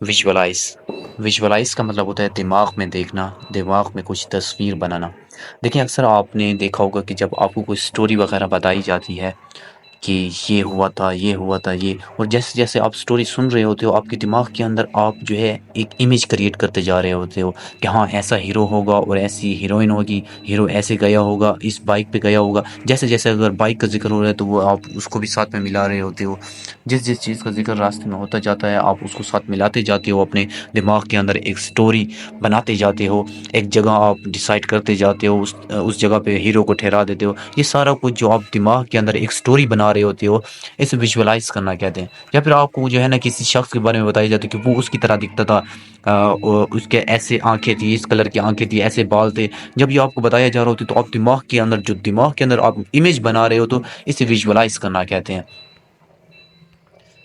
Visualise visualise کا مطلب ہوتا ہے دماغ میں دیکھنا، دماغ میں کچھ تصویر بنانا۔ دیکھیں اکثر آپ نے دیکھا ہوگا کہ جب آپ کو کوئی سٹوری وغیرہ بتائی جاتی ہے کہ یہ ہوا تھا، یہ ہوا تھا، یہ، اور جیسے جیسے آپ سٹوری سن رہے ہوتے ہو آپ کے دماغ کے اندر آپ جو ہے ایک امیج کریٹ کرتے جا رہے ہوتے ہو کہ ہاں ایسا ہیرو ہوگا اور ایسی ہیروئن ہوگی، ہیرو ایسے گیا ہوگا، اس بائک پہ گیا ہوگا۔ جیسے جیسے اگر بائک کا ذکر ہو رہا ہے تو وہ آپ اس کو بھی ساتھ میں ملا رہے ہوتے ہو۔ جس جس چیز کا ذکر راستے میں ہوتا جاتا ہے آپ اس کو ساتھ ملاتے جاتے ہو، اپنے دماغ کے اندر ایک سٹوری بناتے جاتے ہو، ایک جگہ آپ ڈیسائیڈ کرتے جاتے ہو، اس جگہ پہ ہیرو کو ٹھہرا دیتے ہو۔ یہ سارا کچھ جو آپ دماغ کے اندر ایک سٹوری بنا رہے ہوتے ہو، اسے ویژولائز کرنا کہتے ہیں۔ یا پھر آپ کو جو ہے نا کسی شخص کے بارے میں بتایا جاتا ہے کہ وہ اس کی طرح دکھتا تھا، اس کے ایسے آنکھیں تھی، اس کلر کی آنکھیں تھی، ایسے بال تھے۔ جب یہ آپ کو بتایا جا رہا ہوتا ہے تو آپ دماغ کے اندر آپ امیج بنا رہے ہو، تو اسے ویژولائز کرنا کہتے ہیں۔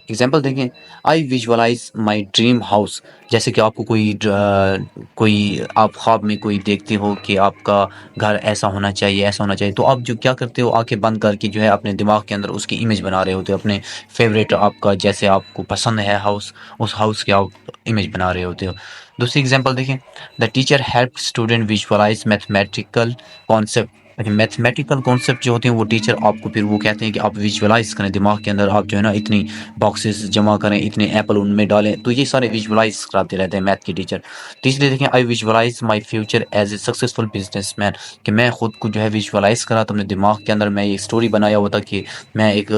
اگزامپل دیکھیں، I visualize my dream house. جیسے کہ آپ کو کوئی آپ خواب میں کوئی دیکھتے ہو کہ آپ کا گھر ایسا ہونا چاہیے، ایسا ہونا چاہیے، تو آپ جو کیا کرتے ہو، آنکھیں بند کر کے جو ہے اپنے دماغ کے اندر اس کی امیج بنا رہے ہوتے ہو، اپنے فیوریٹ آپ کا جیسے آپ کو پسند ہے ہاؤس، اس ہاؤس کی آپ امیج بنا رہے ہوتے ہو۔ دوسری اگزامپل دیکھیں، the teacher help student visualise mathematical concept. Mathematical concept جو ہوتے ہیں وہ ٹیچر آپ کو پھر وہ کہتے ہیں کہ آپ ویژولائز کریں دماغ کے اندر، آپ جو ہے نا اتنی باکسز جمع کریں، اتنے ایپل ان میں ڈالیں، تو یہ سارے ویژولائز کراتے رہتے ہیں میتھ کے ٹیچر۔ تیسری دیکھیں، I visualize my future as a successful businessman, کہ میں خود کو جو ہے ویژولائز کرا تو اپنے دماغ کے اندر میں یہ اسٹوری بنایا ہوتا کہ میں ایک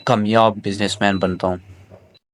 کامیاب بزنس مین بنتا ہوں۔